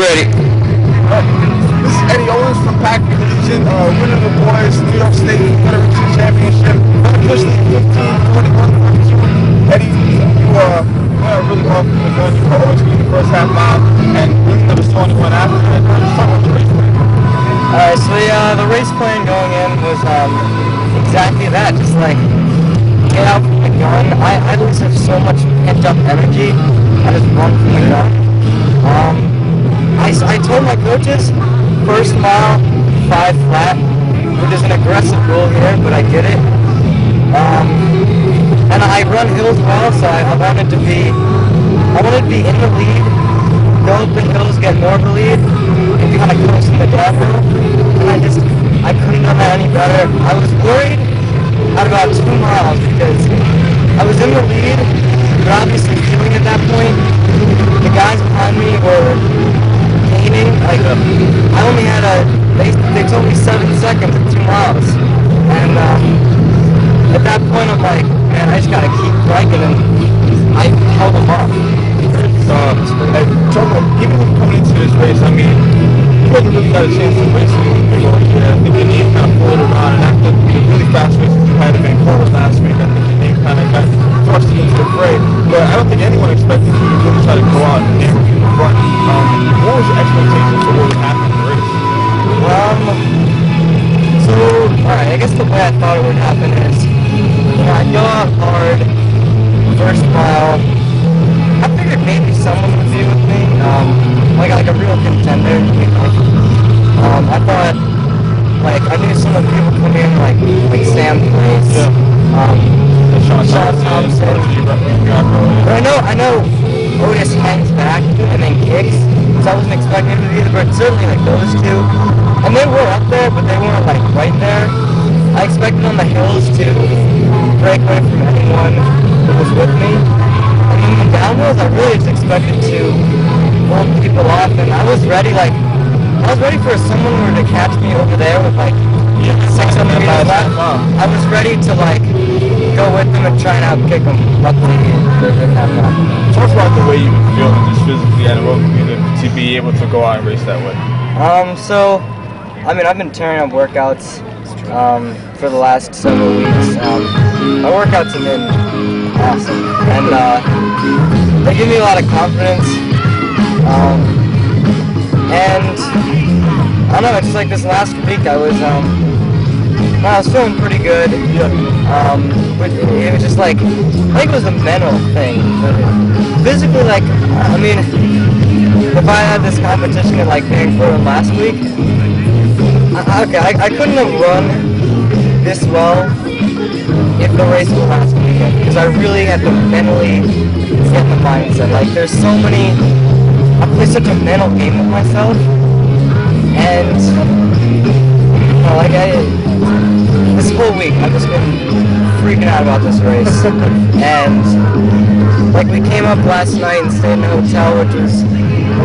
ready. This is Eddie Owens from Collegiate, winning the boys New York State Federation Championship. Officially 15-21. Eddie, you really well from the gun. You were always in the first half mile, and really never saw anyone after that. Talk about the race plan. Alright, so the race plan going in was exactly that. Just like get out from the gun. I just have so much pent up energy. I just run from the gun. I told my coaches, first mile, 5 flat, which is an aggressive goal here, but I get it. And I run hills well, so I wanted to be in the lead, go up the hills, get more of the lead, and be kind of close in the downhill. And I couldn't have done that any better. I was worried at about 2 miles because I was in the lead, but obviously feeling at that point. The guys behind me were gaining. Like I only had they told me 7 seconds at 2 miles, and at that point I'm like, man, I just gotta keep cranking, and I held them off. Even coming into this race, I mean, you haven't really got a chance to race anything over here. I think your name kind of pulled around, and after the really fast races you had in Vancouver last week, I think your name kind of got thrust into the fray. But I don't think anyone expected you to really try to go out and hammer you in front. What was your expectations for what would happen in the race? Alright, I guess the way I thought it would happen is, I'd go out hard, first mile. I figured maybe someone would be with me, like a real contender. I thought, I knew some of the people coming in, like Sam Place, Sean Thompson. But I know Otis hangs back and then kicks, so I wasn't expecting him to be there, but certainly those two. And they were up there, but they weren't right there. I expected on the hills to break away from anyone who was with me. And in the downhills, I really just expected to hold people off, and I was ready, for someone who were to catch me over there with 600 meters left. I was ready to go with them and try and outkick them. Luckily, they didn't have that. Talk about the way you were feeling just physically and aerobically to be able to go out and race that way. So, I've been tearing up workouts for the last several weeks. My workouts have been awesome, and they give me a lot of confidence. And I don't know, it's like this last week I was feeling pretty good. But it was just I think it was a mental thing. But physically, if I had this competition at Vancouver last week, I couldn't have run this well if the race was last weekend, because I really had to mentally get the mindset. There's so many, I play such a mental game with myself, and this whole week I've just been freaking out about this race. And we came up last night and stayed in a hotel, which was a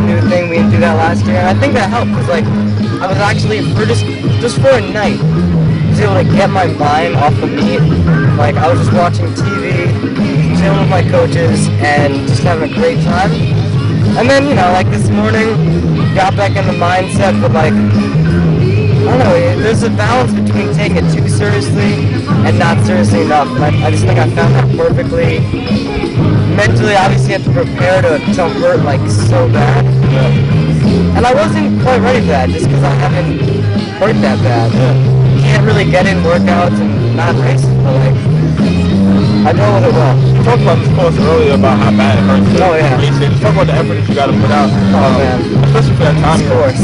new thing. We didn't do that last year, and I think that helped, because I was actually, for just for a night, I was able to get my mind off of me. I was just watching TV, chilling with my coaches, and just having a great time. And then, this morning, got back in the mindset, but I don't know, there's a balance between taking it too seriously and not seriously enough. And I just think I found that perfectly. Mentally, obviously, I have to prepare to hurt so bad. And I wasn't quite ready for that, just because I haven't hurt that bad. You can't really get in workouts and not race, but I know with it well. You talked about this course earlier about how bad it hurts. Oh yeah. Just talk about the effort that you got to put out. Oh man. Especially for that time. This course.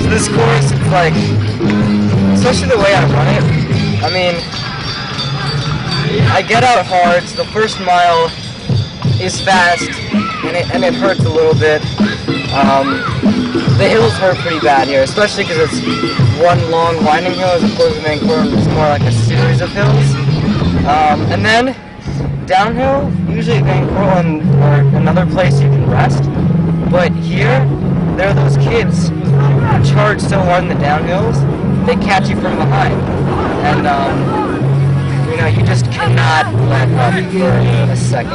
So this course, it's especially the way I run it. I get out hard, so the first mile is fast, and it hurts a little bit. The hills hurt pretty bad here, especially because it's one long winding hill as opposed to Vancouver. It's more like a series of hills. And then downhill, usually Vancouver or another place you can rest. But here, there are those kids who charge so hard in the downhills, they catch you from behind. And know, you just cannot let up for a second.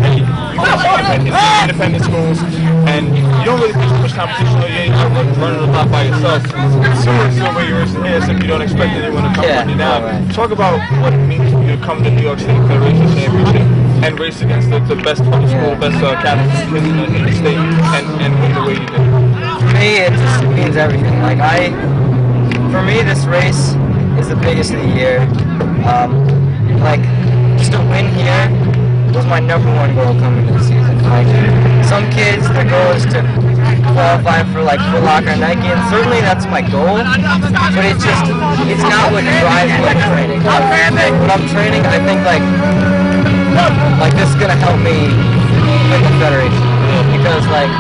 And you guys independent schools, and you don't really face too much competition. You're not running a lot by yourself. It's similar to the way you're racing here, except you don't expect anyone to come run you down. Right. Talk about what it means for you to come to New York State Federation Championship and race against the best public school, best Catholic kids in the state, and win the way you did. For me, it just means everything. Like for me, this race is the biggest of the year. Like, just to win here was my #1 goal coming into the season. Like, some kids, their goal is to qualify for like Foot Locker and Nike, and certainly that's my goal. But it's not what drives me in training. When I'm training, I think like this is gonna help me win the federation, because like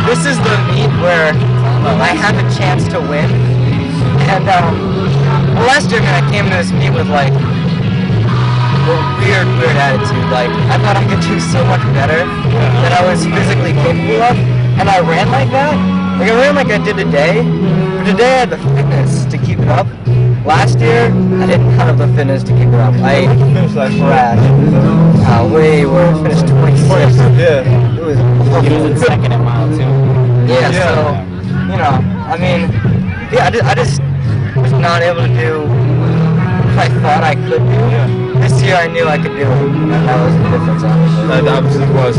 this is the meet where I have a chance to win. And last year, man, I came to this meet with like a weird attitude. Like, I thought I could do so much better than I was physically capable of, and I ran like that. Like, I ran like I did today, but today I had the fitness to keep it up. Last year, I didn't have the fitness to keep it up. I crashed. Way worse. Finished 26th. Yeah. It was. He was in second at mile 2. Yeah. So, you know, I mean, yeah, I just was not able to do what I thought I could do. This year I knew I could do it, and that was the difference, obviously. That obviously was.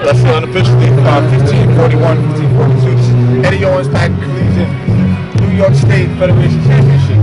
That's unofficially 1541, 1542. Eddie Owens, Collegiate, New York State Federation Championship.